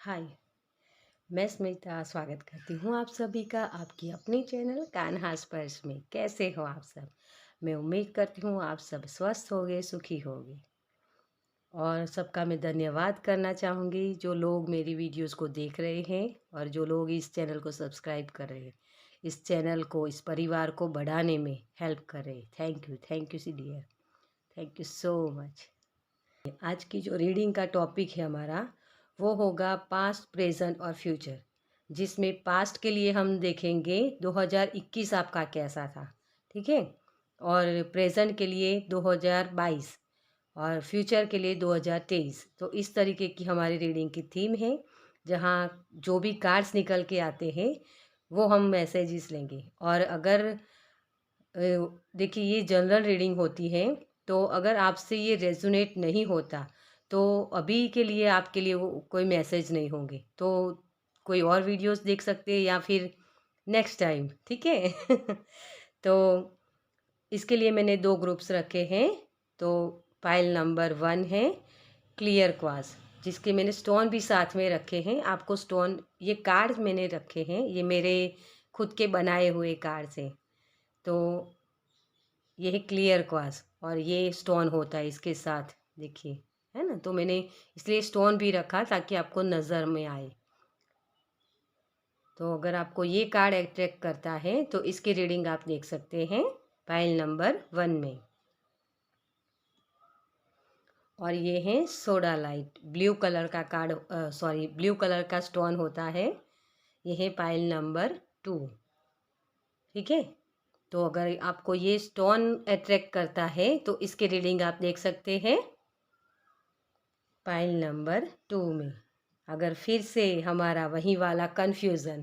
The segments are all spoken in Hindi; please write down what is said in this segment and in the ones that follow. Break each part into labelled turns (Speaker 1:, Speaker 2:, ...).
Speaker 1: हाय, मैं स्मिता स्वागत करती हूँ आप सभी का आपकी अपनी चैनल कान्हा स्पर्श में। कैसे हो आप सब? मैं उम्मीद करती हूँ आप सब स्वस्थ होगे, सुखी होगे। और सबका मैं धन्यवाद करना चाहूँगी जो लोग मेरी वीडियोस को देख रहे हैं और जो लोग इस चैनल को सब्सक्राइब कर रहे हैं, इस चैनल को, इस परिवार को बढ़ाने में हेल्प कर रहे हैं। Thank you see dear, thank you so much. आज की जो रीडिंग का टॉपिक है हमारा, वो होगा पास्ट, प्रेजेंट और फ्यूचर, जिसमें पास्ट के लिए हम देखेंगे 2021 आपका कैसा था, ठीक है, और प्रेजेंट के लिए 2022 और फ्यूचर के लिए 2023। तो इस तरीके की हमारी रीडिंग की थीम है, जहाँ जो भी कार्ड्स निकल के आते हैं वो हम मैसेजेस लेंगे। और अगर देखिए, ये जनरल रीडिंग होती है, तो अगर आपसे ये रेजोनेट नहीं होता तो अभी के लिए आपके लिए वो कोई मैसेज नहीं होंगे, तो कोई और वीडियोस देख सकते हैं या फिर नेक्स्ट टाइम, ठीक है। तो इसके लिए मैंने दो ग्रुप्स रखे हैं। तो फाइल नंबर 1 है क्लियर क्वाज, जिसके मैंने स्टोन भी साथ में रखे हैं। आपको स्टोन, ये कार्ड मैंने रखे हैं, ये मेरे खुद के बनाए हुए कार्ड्स हैं। तो ये है क्लियर क्वार्ट्ज और ये स्टोन होता है इसके साथ, देखिए, है ना। तो मैंने इसलिए स्टोन भी रखा ताकि आपको नज़र में आए। तो अगर आपको ये कार्ड अट्रैक्ट करता है तो इसकी रीडिंग आप देख सकते हैं फाइल नंबर 1 में। और ये है सोडा लाइट, ब्लू कलर का कार्ड, सॉरी, ब्लू कलर का स्टोन होता है। ये है फाइल नंबर 2, ठीक है। तो अगर आपको ये स्टोन अट्रैक्ट करता है तो इसकी रीडिंग आप देख सकते हैं फाइल नंबर 2 में। अगर फिर से हमारा वही वाला कन्फ्यूज़न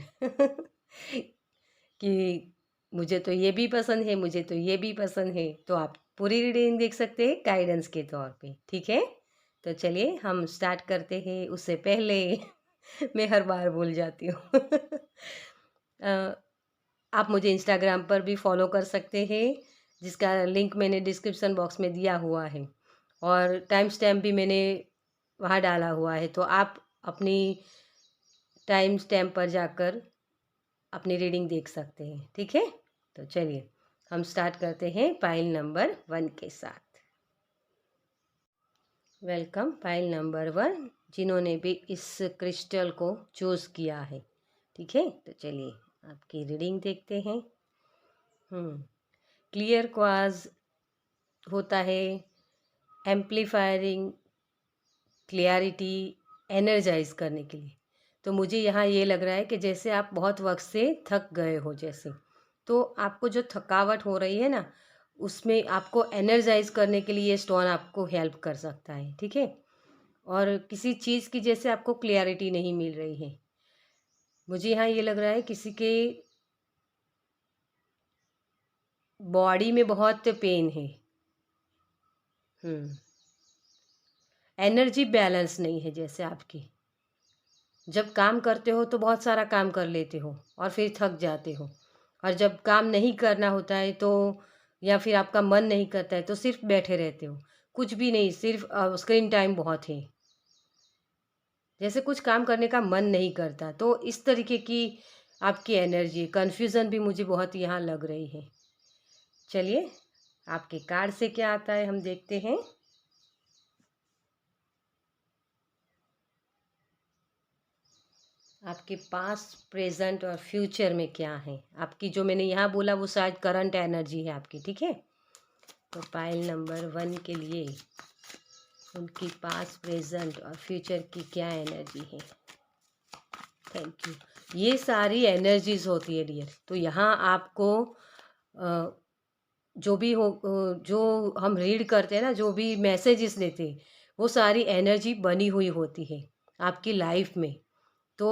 Speaker 1: कि मुझे तो ये भी पसंद है, मुझे तो ये भी पसंद है, तो आप पूरी रीडिंग देख सकते हैं गाइडेंस के तौर पे, ठीक है। तो चलिए हम स्टार्ट करते हैं। उससे पहले मैं हर बार भूल जाती हूँ। आप मुझे इंस्टाग्राम पर भी फॉलो कर सकते हैं, जिसका लिंक मैंने डिस्क्रिप्शन बॉक्स में दिया हुआ है, और टाइम स्टैम्प भी मैंने वहाँ डाला हुआ है। तो आप अपनी टाइम स्टैम्प पर जाकर अपनी रीडिंग देख सकते हैं, ठीक है। तो चलिए हम स्टार्ट करते हैं फाइल नंबर 1 के साथ। वेलकम फाइल नंबर 1, जिन्होंने भी इस क्रिस्टल को चूज़ किया है, ठीक है। तो चलिए आपकी रीडिंग देखते हैं। क्लियर क्वाज होता है एम्पलीफायरिंग क्लियरिटी, एनर्जाइज करने के लिए। तो मुझे यहाँ ये लग रहा है कि जैसे आप बहुत वक्त से थक गए हो, जैसे, तो आपको जो थकावट हो रही है ना, उसमें आपको एनर्जाइज करने के लिए ये स्टोन आपको हेल्प कर सकता है, ठीक है। और किसी चीज़ की जैसे आपको क्लियरिटी नहीं मिल रही है, मुझे यहाँ ये लग रहा है किसी के बॉडी में बहुत पेन है। एनर्जी बैलेंस नहीं है जैसे आपकी। जब काम करते हो तो बहुत सारा काम कर लेते हो और फिर थक जाते हो, और जब काम नहीं करना होता है तो, या फिर आपका मन नहीं करता है तो सिर्फ बैठे रहते हो, कुछ भी नहीं, सिर्फ स्क्रीन टाइम बहुत है, जैसे कुछ काम करने का मन नहीं करता। तो इस तरीके की आपकी एनर्जी, कन्फ्यूज़न भी मुझे बहुत यहाँ लग रही है। चलिए आपके कार्ड से क्या आता है हम देखते हैं। आपके पास्ट, प्रेजेंट और फ्यूचर में क्या है आपकी, जो मैंने यहाँ बोला वो शायद करंट एनर्जी है आपकी, ठीक है। तो फाइल नंबर 1 के लिए उनकी पास्ट, प्रेजेंट और फ्यूचर की क्या एनर्जी है। Thank you. ये सारी एनर्जीज होती है डियर। तो यहाँ आपको जो भी हो, जो हम रीड करते हैं ना, जो भी मैसेजेस देते हैं, वो सारी एनर्जी बनी हुई होती है आपकी लाइफ में। तो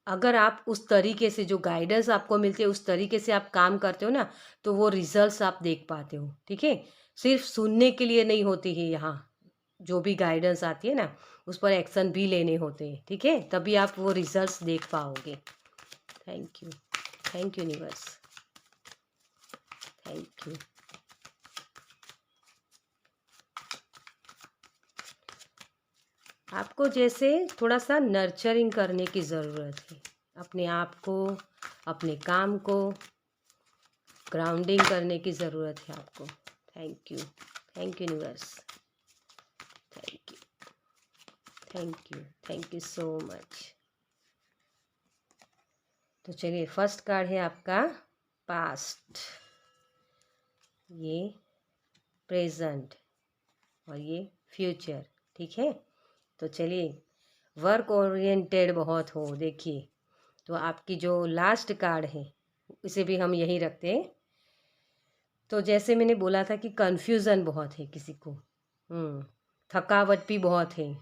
Speaker 1: अगर आप उस तरीके से, जो गाइडेंस आपको मिलते हैं उस तरीके से आप काम करते हो ना, तो वो रिजल्ट्स आप देख पाते हो, ठीक है। सिर्फ सुनने के लिए नहीं होती है यहाँ, जो भी गाइडेंस आती है ना, उस पर एक्शन भी लेने होते हैं, ठीक है, तभी आप वो रिजल्ट्स देख पाओगे। Thank you, thank you universe, thank you. आपको जैसे थोड़ा सा नर्चरिंग करने की ज़रूरत है, अपने आप को, अपने काम को ग्राउंडिंग करने की ज़रूरत है आपको। Thank you universe, thank you, thank you so much. तो चलिए, फर्स्ट कार्ड है आपका पास्ट, ये प्रेजेंट और ये फ्यूचर। ठीक है, तो चलिए, वर्क ओरिएंटेड बहुत हो। देखिए, तो आपकी जो लास्ट कार्ड है इसे भी हम यही रखते हैं। तो जैसे मैंने बोला था कि कन्फ्यूज़न बहुत है किसी को, थकावट भी बहुत है,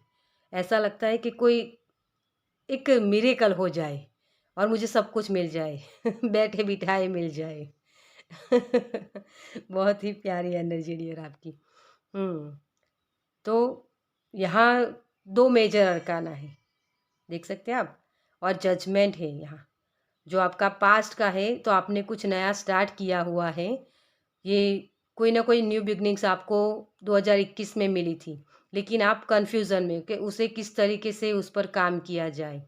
Speaker 1: ऐसा लगता है कि कोई एक मिरेकल हो जाए और मुझे सब कुछ मिल जाए बैठे बिठाए मिल जाए बहुत ही प्यारी एनर्जी डियर आपकी। तो यहाँ 2 मेजर अरकाना है, देख सकते हैं आप, और जजमेंट है यहाँ। जो आपका पास्ट का है, तो आपने कुछ नया स्टार्ट किया हुआ है, ये कोई ना कोई न्यू बिगनिंग्स आपको 2021 में मिली थी, लेकिन आप कन्फ्यूज़न में कि उसे किस तरीके से उस पर काम किया जाए,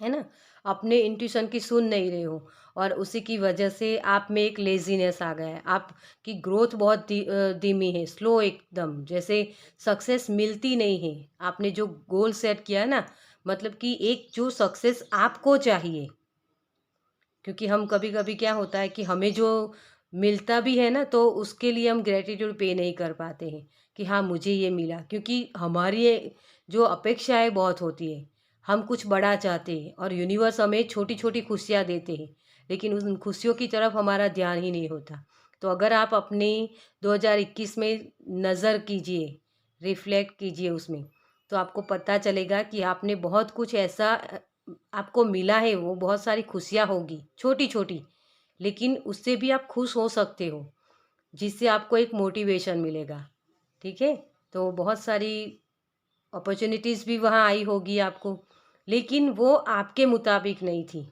Speaker 1: है ना। अपने इंट्यूशन की सुन नहीं रहे हो और उसी की वजह से आप में एक लेजीनेस आ गया है। आपकी ग्रोथ बहुत धीमी है, स्लो एकदम, जैसे सक्सेस मिलती नहीं है। आपने जो गोल सेट किया है ना, मतलब कि एक जो सक्सेस आपको चाहिए, क्योंकि हम कभी कभी क्या होता है कि हमें जो मिलता भी है ना, तो उसके लिए हम ग्रेटिट्यूड पे नहीं कर पाते हैं कि हाँ मुझे ये मिला, क्योंकि हमारी जो अपेक्षाएं बहुत होती है, हम कुछ बड़ा चाहते हैं और यूनिवर्स हमें छोटी छोटी खुशियाँ देते हैं, लेकिन उन खुशियों की तरफ हमारा ध्यान ही नहीं होता। तो अगर आप अपने 2021 में नज़र कीजिए, रिफ्लेक्ट कीजिए उसमें, तो आपको पता चलेगा कि आपने बहुत कुछ ऐसा आपको मिला है, वो बहुत सारी खुशियाँ होगी छोटी छोटी, लेकिन उससे भी आप खुश हो सकते हो, जिससे आपको एक मोटिवेशन मिलेगा। ठीक है, तो बहुत सारी अपॉर्चुनिटीज़ भी वहाँ आई होगी आपको, लेकिन वो आपके मुताबिक नहीं थी,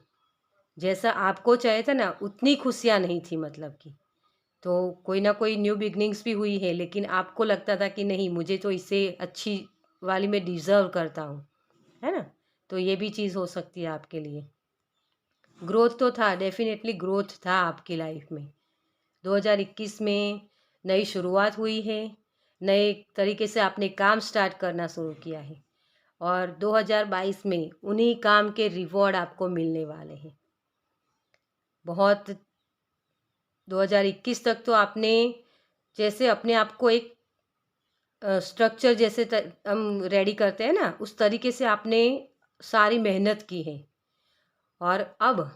Speaker 1: जैसा आपको चाहिए था ना उतनी खुशियाँ नहीं थी, मतलब कि। तो कोई ना कोई न्यू बिगनिंग्स भी हुई है, लेकिन आपको लगता था कि नहीं, मुझे तो इससे अच्छी वाली मैं डिज़र्व करता हूँ, है ना। तो ये भी चीज़ हो सकती है आपके लिए। ग्रोथ तो था, डेफिनेटली ग्रोथ था आपकी लाइफ में। 2021 में नई शुरुआत हुई है, नए तरीके से आपने काम स्टार्ट करना शुरू किया है, और 2022 में उन्हीं काम के रिवॉर्ड आपको मिलने वाले हैं। बहुत 2021 तक तो आपने जैसे अपने आप को एक स्ट्रक्चर जैसे हम रेडी करते हैं ना, उस तरीके से आपने सारी मेहनत की है, और अब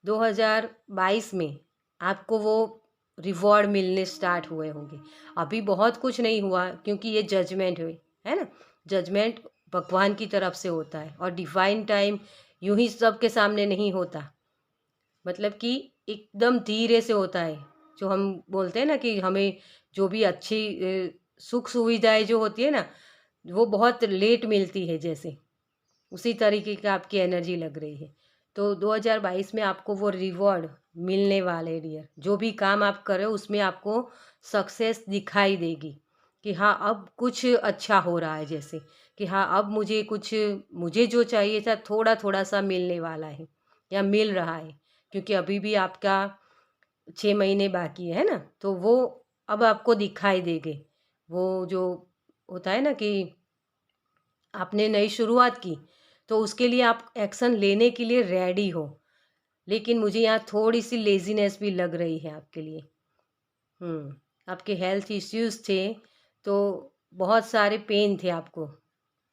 Speaker 1: 2022 में आपको वो रिवॉर्ड मिलने स्टार्ट हुए होंगे। अभी बहुत कुछ नहीं हुआ, क्योंकि ये जजमेंट हुई है ना। जजमेंट भगवान की तरफ से होता है, और डिवाइन टाइम यूं ही सबके सामने नहीं होता, मतलब कि एकदम धीरे से होता है। जो हम बोलते हैं ना कि हमें जो भी अच्छी सुख सुविधाएं जो होती है ना, वो बहुत लेट मिलती है, जैसे उसी तरीके की आपकी एनर्जी लग रही है। तो 2022 में आपको वो रिवॉर्ड मिलने वाले डियर। जो भी काम आप कर रहे हो उसमें आपको सक्सेस दिखाई देगी कि हाँ अब कुछ अच्छा हो रहा है, जैसे कि हाँ अब मुझे जो चाहिए था थोड़ा थोड़ा सा मिलने वाला है या मिल रहा है, क्योंकि अभी भी आपका 6 महीने बाकी है ना। तो वो अब आपको दिखाई देंगे। वो जो होता है ना कि आपने नई शुरुआत की, तो उसके लिए आप एक्शन लेने के लिए रेडी हो, लेकिन मुझे यहाँ थोड़ी सी लेजीनेस भी लग रही है आपके लिए। आपके हेल्थ इश्यूज थे, तो बहुत सारे पेन थे आपको,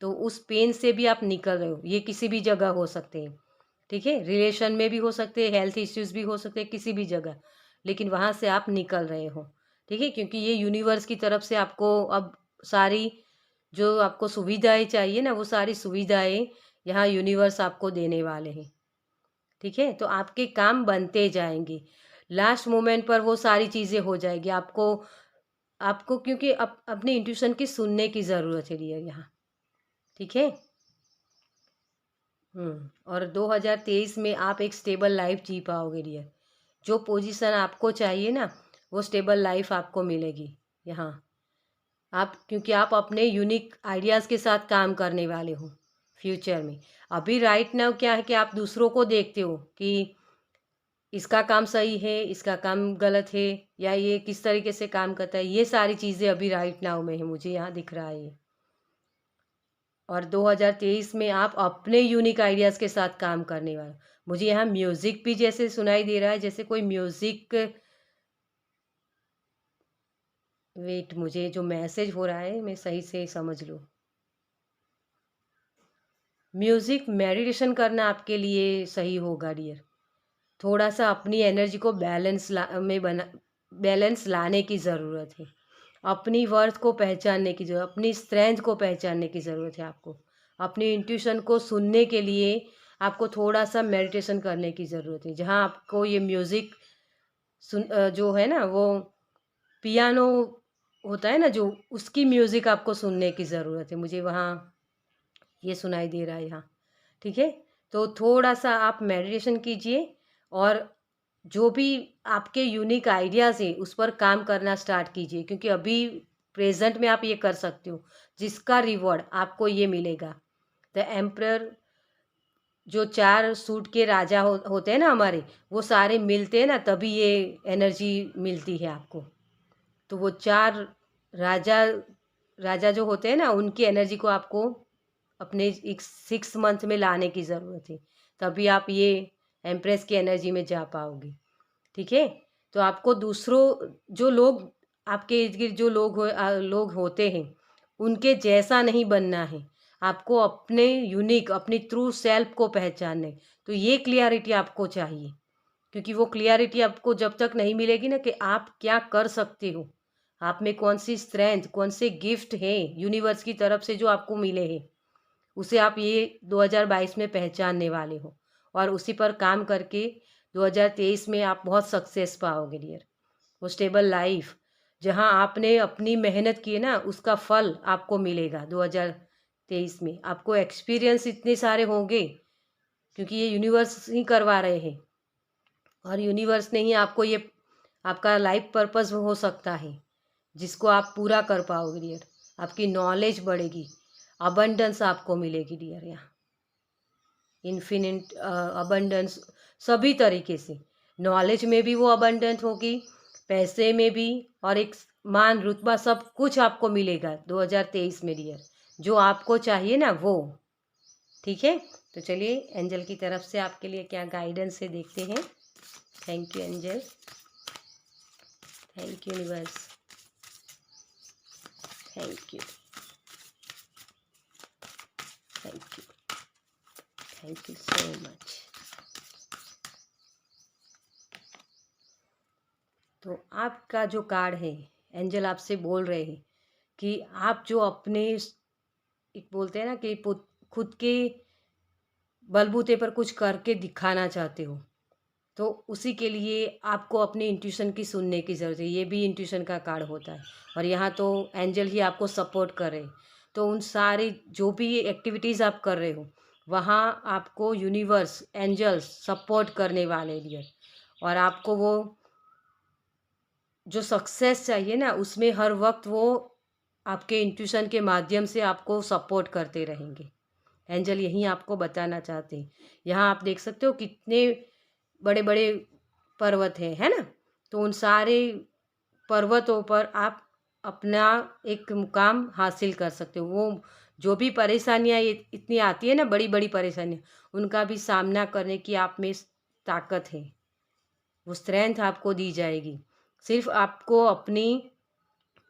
Speaker 1: तो उस पेन से भी आप निकल रहे हो। ये किसी भी जगह हो सकते हैं, ठीक है, रिलेशन में भी हो सकते हैं, हेल्थ इश्यूज भी हो सकते हैं, किसी भी जगह, लेकिन वहाँ से आप निकल रहे हो। ठीक है, क्योंकि ये यूनिवर्स की तरफ से आपको अब सारी जो आपको सुविधाएं चाहिए ना, वो सारी सुविधाएं यहाँ यूनिवर्स आपको देने वाले हैं। ठीक है, तो आपके काम बनते जाएंगे, लास्ट मोमेंट पर वो सारी चीज़ें हो जाएगी। आपको आपको क्योंकि अपने इंट्यूशन की सुनने की ज़रूरत है डियर यहाँ। ठीक है। और 2023 में आप एक स्टेबल लाइफ जी पाओगे डियर। जो पोजीशन आपको चाहिए ना, वो स्टेबल लाइफ आपको मिलेगी यहाँ। आप, क्योंकि आप अपने यूनिक आइडियाज़ के साथ काम करने वाले हो फ्यूचर में। अभी राइट नाउ क्या है कि आप दूसरों को देखते हो कि इसका काम सही है, इसका काम गलत है, या ये किस तरीके से काम करता है। ये सारी चीज़ें अभी राइट नाउ में है, मुझे यहाँ दिख रहा है। और 2023 में आप अपने यूनिक आइडियाज़ के साथ काम करने वाले। मुझे यहाँ म्यूज़िक भी जैसे सुनाई दे रहा है, जैसे कोई म्यूज़िक। वेट, मुझे जो मैसेज हो रहा है मैं सही से समझ लूँ। म्यूज़िक मेडिटेशन करना आपके लिए सही होगा डियर। थोड़ा सा अपनी एनर्जी को बैलेंस लाने की ज़रूरत है। अपनी वर्थ को पहचानने की ज़रूरत, अपनी स्ट्रेंथ को पहचानने की ज़रूरत है आपको। अपनी इंट्यूशन को सुनने के लिए आपको थोड़ा सा मेडिटेशन करने की ज़रूरत है, जहाँ आपको ये म्यूज़िक जो है ना, वो पियानो होता है ना जो, उसकी म्यूज़िक आपको सुनने की ज़रूरत है। मुझे वहाँ ये सुनाई दे रहा है यहाँ। ठीक है, तो थोड़ा सा आप मेडिटेशन कीजिए, और जो भी आपके यूनिक आइडियाज़ है उस पर काम करना स्टार्ट कीजिए, क्योंकि अभी प्रेजेंट में आप ये कर सकते हो, जिसका रिवॉर्ड आपको ये मिलेगा। द एम्परर, जो 4 सूट के राजा होते हैं ना हमारे, वो सारे मिलते हैं ना, तभी ये एनर्जी मिलती है आपको। तो वो 4 राजा राजा जो होते हैं ना, उनकी एनर्जी को आपको अपने एक 6 मंथ में लाने की ज़रूरत है, तभी आप ये एम्प्रेस की एनर्जी में जा पाओगे। ठीक है, तो आपको दूसरों, जो लोग आपके इर्द गिर्द जो लोग होते हैं, उनके जैसा नहीं बनना है। आपको अपने यूनिक, अपनी ट्रू सेल्फ को पहचानने, तो ये क्लियरिटी आपको चाहिए। क्योंकि वो क्लियरिटी आपको जब तक नहीं मिलेगी ना कि आप क्या कर सकते हो, आप में कौन सी स्ट्रेंथ, कौन से गिफ्ट है यूनिवर्स की तरफ से जो आपको मिले हैं, उसे आप ये 2022 में पहचानने वाले हो। और उसी पर काम करके 2023 में आप बहुत सक्सेस पाओगे डियर। वो स्टेबल लाइफ, जहाँ आपने अपनी मेहनत की है ना, उसका फल आपको मिलेगा 2023 में। आपको एक्सपीरियंस इतने सारे होंगे, क्योंकि ये यूनिवर्स ही करवा रहे हैं, और यूनिवर्स ने ही आपको ये, आपका लाइफ पर्पस हो सकता है जिसको आप पूरा कर पाओगे डियर। आपकी नॉलेज बढ़ेगी, अबंडेंस आपको मिलेगी डियर। यहाँ इन्फिनिट अबंडेंस, सभी तरीके से। नॉलेज में भी वो अबंडेंट होगी, पैसे में भी, और एक मान रुतबा, सब कुछ आपको मिलेगा 2023 में डियर, जो आपको चाहिए ना वो। ठीक है, तो चलिए एंजल की तरफ से आपके लिए क्या गाइडेंस है देखते हैं। Thank you angel, thank you universe, thank you, thank you, thank you so much. तो आपका जो कार्ड है, एंजल आपसे बोल रहे हैं कि आप जो अपने, एक बोलते हैं ना कि खुद के बलबूते पर कुछ करके दिखाना चाहते हो, तो उसी के लिए आपको अपनी इंट्यूशन की सुनने की ज़रूरत है। ये भी इंट्यूशन का कार्ड होता है, और यहाँ तो एंजल ही आपको सपोर्ट कर रहे हैं। तो उन सारी जो भी एक्टिविटीज़ आप कर रहे हो, वहाँ आपको यूनिवर्स, एंजल्स सपोर्ट करने वाले डियर। और आपको वो जो सक्सेस चाहिए ना, उसमें हर वक्त वो आपके इंट्यूशन के माध्यम से आपको सपोर्ट करते रहेंगे। एंजल यही आपको बताना चाहते हैं। यहाँ आप देख सकते हो कितने बड़े बड़े पर्वत हैं, है ना। तो उन सारे पर्वतों पर आप अपना एक मुकाम हासिल कर सकते हो। वो जो भी परेशानियाँ इतनी आती है ना, बड़ी बड़ी परेशानियाँ, उनका भी सामना करने की आप में ताकत है, वो स्ट्रेंथ आपको दी जाएगी। सिर्फ आपको अपनी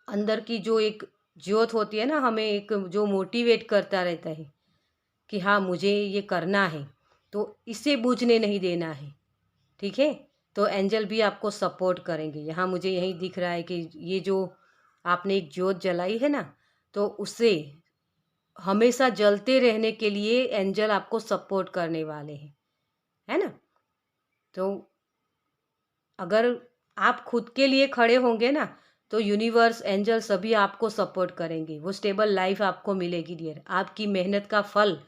Speaker 1: अंदर की जो एक ज्योत होती है ना, हमें एक जो मोटिवेट करता रहता है कि हाँ मुझे ये करना है, तो इसे बुझने नहीं देना है। ठीक है, तो एंजल भी आपको सपोर्ट करेंगे। यहाँ मुझे यही दिख रहा है कि ये जो आपने एक ज्योत जलाई है ना, तो उसे हमेशा जलते रहने के लिए एंजल आपको सपोर्ट करने वाले हैं, है ना। तो अगर आप खुद के लिए खड़े होंगे ना, तो यूनिवर्स, एंजल सभी आपको सपोर्ट करेंगे। वो स्टेबल लाइफ आपको मिलेगी डियर। आपकी मेहनत का फल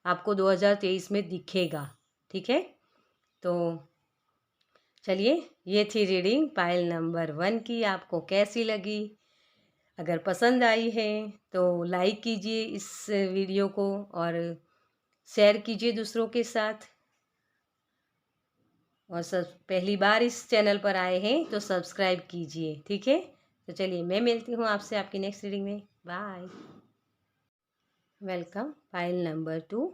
Speaker 1: आपको 2023 में दिखेगा। ठीक है, तो चलिए, ये थी रीडिंग पाइल नंबर 1 की। आपको कैसी लगी? अगर पसंद आई है तो लाइक कीजिए इस वीडियो को और शेयर कीजिए दूसरों के साथ। और सब पहली बार इस चैनल पर आए हैं तो सब्सक्राइब कीजिए, ठीक है। तो चलिए मैं मिलती हूँ आपसे आपकी नेक्स्ट रीडिंग में। बाय। वेलकम पाइल नंबर 2,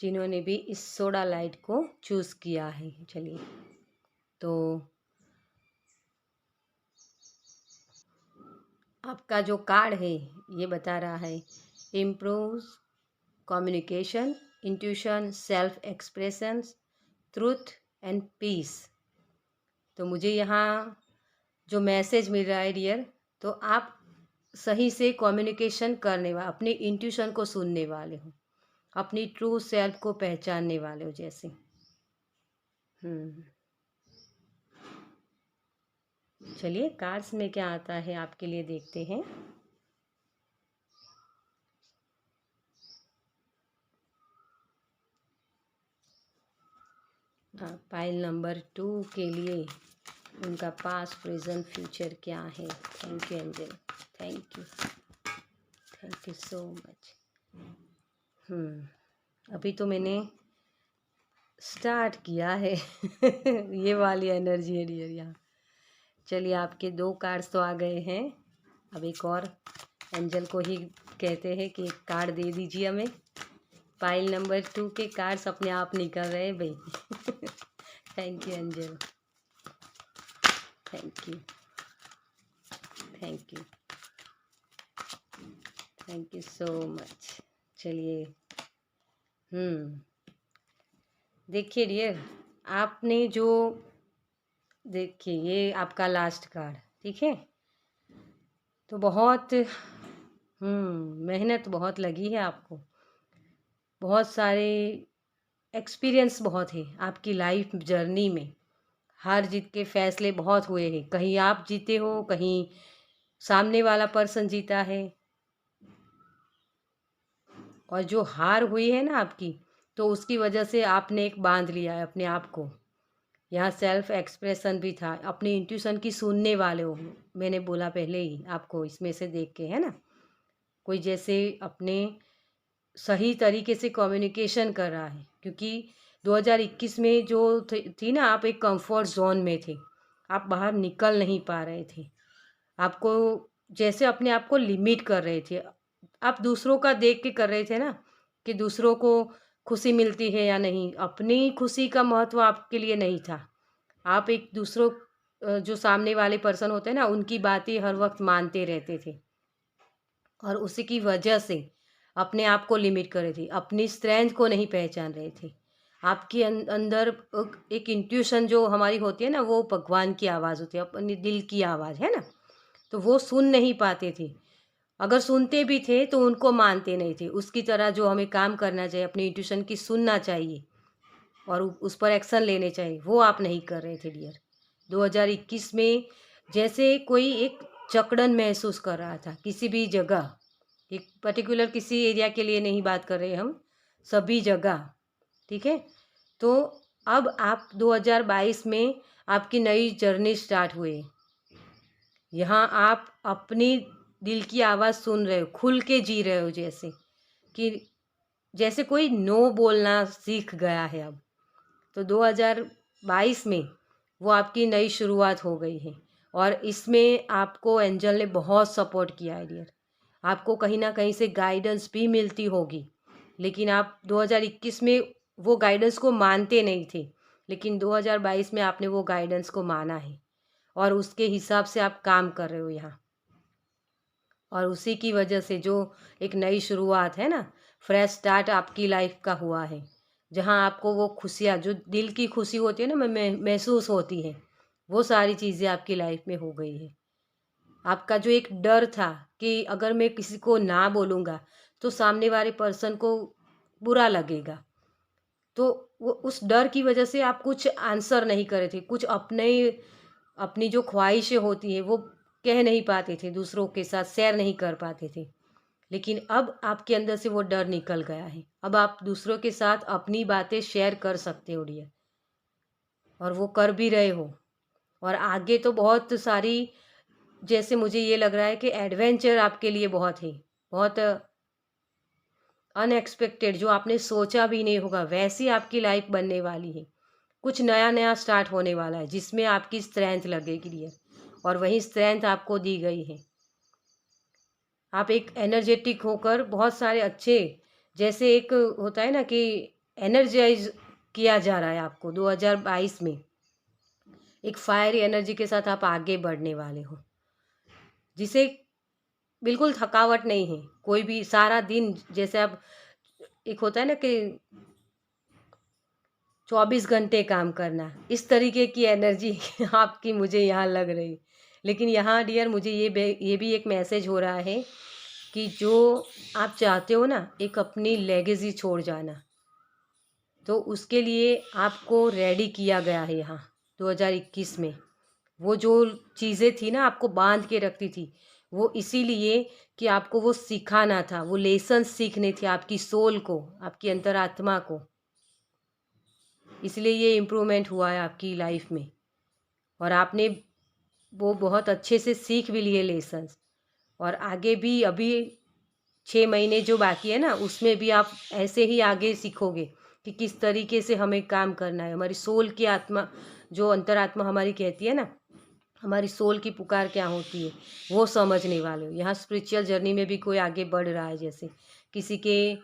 Speaker 1: जिन्होंने भी इस सोडा लाइट को चूज़ किया है। चलिए तो आपका जो कार्ड है ये बता रहा है improve communication, intuition, self expression, truth and peace. तो मुझे यहाँ जो मैसेज मिल रहा है डियर, तो आप सही से कम्युनिकेशन करने वाले, अपने इंट्यूशन को सुनने वाले हो, अपनी ट्रू सेल्फ को पहचानने वाले हो जैसे। चलिए कार्ड्स में क्या आता है आपके लिए देखते हैं। पाइल नंबर 2 के लिए उनका पास्ट प्रेजेंट फ्यूचर क्या है। Thank you angel, thank you so much. अभी तो मैंने स्टार्ट किया है ये वाली एनर्जी है डियर यहाँ। चलिए आपके 2 कार्ड्स तो आ गए हैं। अब एक और एंजल को ही कहते हैं कि एक कार्ड दे दीजिए हमें। पाइल नंबर 2 के कार्ड्स अपने आप निकल रहे हैं भाई thank you angel, thank you, thank you, thank you so much. चलिए देखिए डियर, आपने जो देखिए ये आपका लास्ट कार्ड, ठीक है। तो बहुत मेहनत बहुत लगी है आपको, बहुत सारे एक्सपीरियंस बहुत है आपकी लाइफ जर्नी में। हार जीत के फैसले बहुत हुए हैं, कहीं आप जीते हो, कहीं सामने वाला पर्सन जीता है। और जो हार हुई है ना आपकी, तो उसकी वजह से आपने एक बांध लिया है अपने आप को। यहाँ सेल्फ एक्सप्रेशन भी था, अपनी इंट्यूशन की सुनने वाले हो। मैंने बोला पहले ही आपको इसमें से देख के, है ना। कोई जैसे अपने सही तरीके से कम्युनिकेशन कर रहा है, क्योंकि 2021 में जो थी ना, आप एक कंफर्ट जोन में थे, आप बाहर निकल नहीं पा रहे थे। आपको जैसे अपने आप को लिमिट कर रहे थे, आप दूसरों का देख के कर रहे थे ना, कि दूसरों को खुशी मिलती है या नहीं, अपनी खुशी का महत्व आपके लिए नहीं था। आप एक दूसरों जो सामने वाले पर्सन होते हैं ना, उनकी बातें हर वक्त मानते रहते थे, और उसी की वजह से अपने आप को लिमिट कर रहे थे, अपनी स्ट्रेंथ को नहीं पहचान रहे थे। आपके अंदर एक इंट्यूशन जो हमारी होती है ना, वो भगवान की आवाज़ होती है, अपनी दिल की आवाज़ है ना, तो वो सुन नहीं पाते थे। अगर सुनते भी थे तो उनको मानते नहीं थे। उसकी तरह जो हमें काम करना चाहिए, अपनी इंट्यूशन की सुनना चाहिए और उस पर एक्शन लेने चाहिए, वो आप नहीं कर रहे थे डियर। 2021 में जैसे कोई एक जकड़न महसूस कर रहा था किसी भी जगह, एक पर्टिकुलर किसी एरिया के लिए नहीं बात कर रहे हम, सभी जगह, ठीक है। तो अब आप 2022 में आपकी नई जर्नी स्टार्ट हुई। यहाँ आप अपनी दिल की आवाज़ सुन रहे हो, खुल के जी रहे हो, जैसे कि जैसे कोई नो बोलना सीख गया है अब। तो 2022 में वो आपकी नई शुरुआत हो गई है, और इसमें आपको एंजल ने बहुत सपोर्ट किया है डियर। आपको कहीं ना कहीं से गाइडेंस भी मिलती होगी, लेकिन आप 2021 में वो गाइडेंस को मानते नहीं थे, लेकिन 2022 में आपने वो गाइडेंस को माना है, और उसके हिसाब से आप काम कर रहे हो यहाँ। और उसी की वजह से जो एक नई शुरुआत है ना, फ्रेश स्टार्ट आपकी लाइफ का हुआ है, जहाँ आपको वो खुशियाँ, जो दिल की खुशी होती है ना, महसूस होती है, वो सारी चीज़ें आपकी लाइफ में हो गई है। आपका जो एक डर था कि अगर मैं किसी को ना बोलूँगा तो सामने वाले पर्सन को बुरा लगेगा, तो वो उस डर की वजह से आप कुछ आंसर नहीं कर रहे थे, कुछ अपनी जो ख्वाहिशें होती है वो कह नहीं पाते थे, दूसरों के साथ शेयर नहीं कर पाते थे। लेकिन अब आपके अंदर से वो डर निकल गया है, अब आप दूसरों के साथ अपनी बातें शेयर कर सकते हो डियर, और वो कर भी रहे हो। और आगे तो बहुत सारी जैसे मुझे ये लग रहा है कि एडवेंचर आपके लिए बहुत अनएक्सपेक्टेड, जो आपने सोचा भी नहीं होगा वैसी आपकी लाइफ बनने वाली है। कुछ नया नया स्टार्ट होने वाला है जिसमें आपकी स्ट्रेंथ लगेगी है, और वही स्ट्रेंथ आपको दी गई है। आप एक एनर्जेटिक होकर बहुत सारे अच्छे, जैसे एक होता है ना कि एनर्जाइज किया जा रहा है आपको 2022 में, एक फायर एनर्जी के साथ आप आगे बढ़ने वाले हो, जिसे बिल्कुल थकावट नहीं है कोई भी। सारा दिन जैसे आप, एक होता है ना कि 24 घंटे काम करना, इस तरीके की एनर्जी आपकी मुझे यहाँ लग रही। लेकिन यहाँ डियर मुझे ये भी एक मैसेज हो रहा है कि जो आप चाहते हो ना, एक अपनी लेगेसी छोड़ जाना, तो उसके लिए आपको रेडी किया गया है यहाँ 2021 में। वो जो चीज़ें थी ना आपको बांध के रखती थी, वो इसीलिए कि आपको वो सिखाना था, वो लेसन सीखने थे आपकी सोल को, आपकी अंतरात्मा को। इसलिए ये इम्प्रूवमेंट हुआ है आपकी लाइफ में, और आपने वो बहुत अच्छे से सीख भी लिए लेसन्स। और आगे भी अभी 6 महीने जो बाकी है ना, उसमें भी आप ऐसे ही आगे सीखोगे कि किस तरीके से हमें काम करना है। हमारी सोल की आत्मा, जो अंतरात्मा हमारी कहती है ना, हमारी सोल की पुकार क्या होती है, वो समझने वाले हो। यहाँ स्पिरिचुअल जर्नी में भी कोई आगे बढ़ रहा है, जैसे किसी के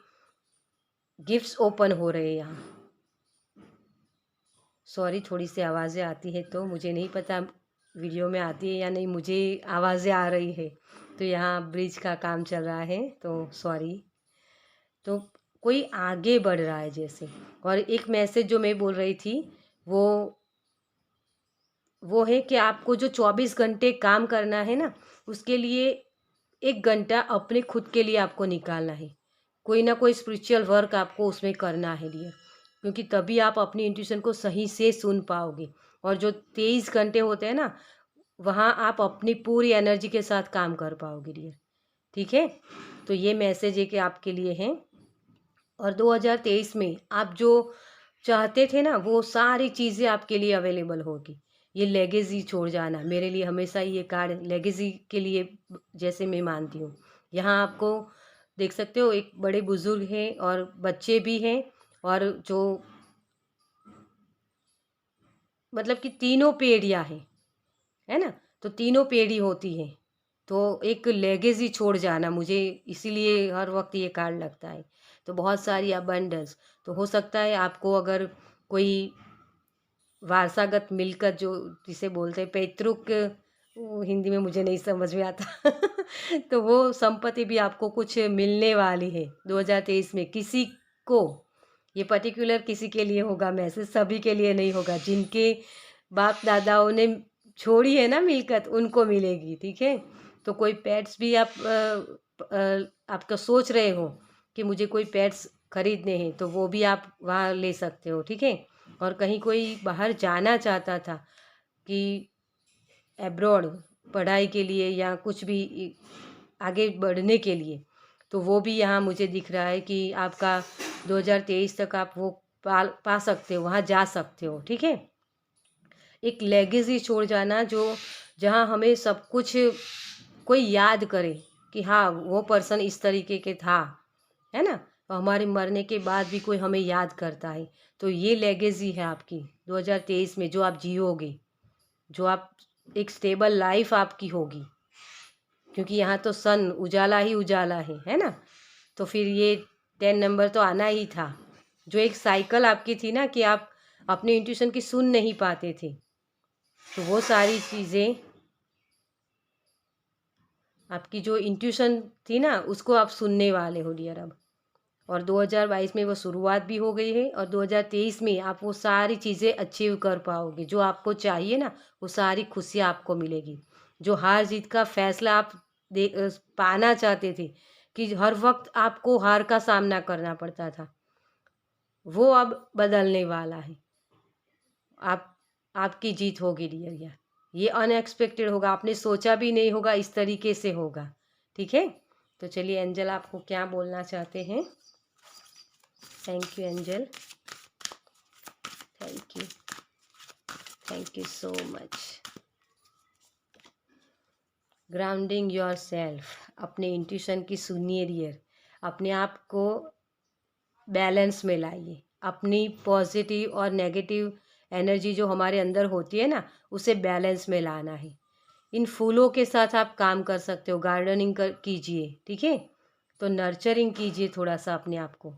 Speaker 1: गिफ्ट्स ओपन हो रहे हैं यहाँ। सॉरी, थोड़ी सी आवाज़ें आती है, तो मुझे नहीं पता वीडियो में आती है या नहीं, मुझे आवाज़ें आ रही है। तो यहाँ ब्रिज का काम चल रहा है, तो सॉरी। तो कोई आगे बढ़ रहा है जैसे। और एक मैसेज जो मैं बोल रही थी, वो वो है कि आपको जो 24 घंटे काम करना है ना, उसके लिए 1 घंटा अपने खुद के लिए आपको निकालना है। कोई ना कोई स्पिरिचुअल वर्क आपको उसमें करना है डियर, क्योंकि तभी आप अपनी इंट्यूशन को सही से सुन पाओगे। और जो 23 घंटे होते हैं ना, वहाँ आप अपनी पूरी एनर्जी के साथ काम कर पाओगे डियर। ठीक है, तो ये मैसेज है कि आपके लिए है। और 2023 में आप जो चाहते थे ना, वो सारी चीज़ें आपके लिए अवेलेबल होगी। ये लेगेसी छोड़ जाना मेरे लिए हमेशा, ये कार्ड लेगेसी के लिए जैसे मैं मानती हूँ। यहाँ आपको देख सकते हो, एक बड़े बुजुर्ग हैं और बच्चे भी हैं, और जो मतलब कि तीनों पीढ़ियाँ हैं, है ना, तो तीनों पीढ़ी होती हैं। तो एक लेगेसी छोड़ जाना, मुझे इसीलिए हर वक्त ये कार्ड लगता है। तो बहुत सारी अबंडेंस, तो हो सकता है आपको अगर कोई वारसागत मिलकर, जो जिसे बोलते हैं पैतृक, वो हिंदी में मुझे नहीं समझ में आता तो वो संपत्ति भी आपको कुछ मिलने वाली है 2023 में किसी को। ये पर्टिकुलर किसी के लिए होगा मैसेज, सभी के लिए नहीं होगा। जिनके बाप दादाओं ने छोड़ी है ना मिलकत, उनको मिलेगी। ठीक है, तो कोई पेट्स भी आप आपका सोच रहे हो कि मुझे कोई पेट्स खरीदने हैं, तो वो भी आप वहाँ ले सकते हो। ठीक है, और कहीं कोई बाहर जाना चाहता था कि एब्रॉड पढ़ाई के लिए या कुछ भी आगे बढ़ने के लिए, तो वो भी यहाँ मुझे दिख रहा है कि आपका 2023 तक आप वो पा सकते हो, वहाँ जा सकते हो। ठीक है, एक लेगेसी छोड़ जाना, जो जहाँ हमें सब कुछ कोई याद करे कि हाँ वो पर्सन इस तरीके के था, है ना, तो हमारे मरने के बाद भी कोई हमें याद करता है। तो ये लेगेसी है आपकी 2023 में, जो आप जियोगे, जो आप एक स्टेबल लाइफ आपकी होगी। क्योंकि यहाँ तो सन उजाला ही उजाला है ना। तो फिर ये 10 नंबर तो आना ही था। जो एक साइकिल आपकी थी ना कि आप अपने इंट्यूशन की सुन नहीं पाते थे, तो वो सारी चीज़ें, आपकी जो इंट्यूशन थी ना, उसको आप सुनने वाले हो डियर अब। और 2022 में वो शुरुआत भी हो गई है, और 2023 में आप वो सारी चीज़ें अचीव कर पाओगे। जो आपको चाहिए ना, वो सारी खुशियाँ आपको मिलेगी। जो हार जीत का फैसला आप पाना चाहते थे, कि हर वक्त आपको हार का सामना करना पड़ता था, वो अब बदलने वाला है। आपकी जीत होगी डियर यार। ये अनएक्सपेक्टेड होगा, आपने सोचा भी नहीं होगा इस तरीके से होगा। ठीक है, तो चलिए एंजल आपको क्या बोलना चाहते हैं। Thank you angel, thank you, thank you so much. Grounding your self, अपने इंट्यूशन की सुनिए डियर, अपने आप को बैलेंस में लाइए। अपनी पॉजिटिव और नेगेटिव एनर्जी जो हमारे अंदर होती है ना, उसे बैलेंस में लाना है। इन फूलों के साथ आप काम कर सकते हो, गार्डनिंग कीजिए, ठीक है। तो नर्चरिंग कीजिए थोड़ा सा अपने आप को,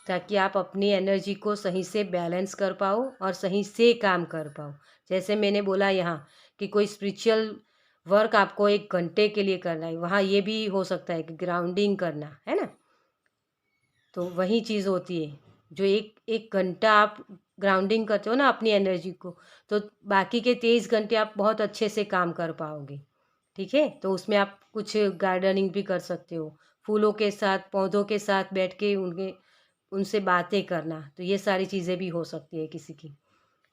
Speaker 1: ताकि आप अपनी एनर्जी को सही से बैलेंस कर पाओ और सही से काम कर पाओ। जैसे मैंने बोला यहाँ कि कोई स्पिरिचुअल वर्क आपको 1 घंटे के लिए करना है, वहाँ ये भी हो सकता है कि ग्राउंडिंग करना है ना। तो वही चीज़ होती है, जो एक एक घंटा आप ग्राउंडिंग करते हो ना अपनी एनर्जी को, तो बाकी के 23 घंटे आप बहुत अच्छे से काम कर पाओगे, ठीक है। तो उसमें आप कुछ गार्डनिंग भी कर सकते हो, फूलों के साथ पौधों के साथ बैठ के उनसे बातें करना, तो ये सारी चीज़ें भी हो सकती है किसी की,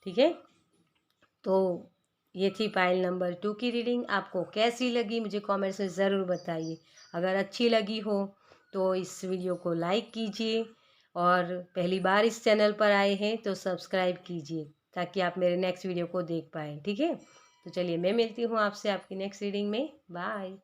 Speaker 1: ठीक है। तो ये थी पाइल नंबर 2 की रीडिंग। आपको कैसी लगी मुझे कमेंट्स में ज़रूर बताइए। अगर अच्छी लगी हो तो इस वीडियो को लाइक कीजिए, और पहली बार इस चैनल पर आए हैं तो सब्सक्राइब कीजिए, ताकि आप मेरे नेक्स्ट वीडियो को देख पाएँ, ठीक है। तो चलिए मैं मिलती हूँ आपसे आपकी नेक्स्ट रीडिंग में। बाय।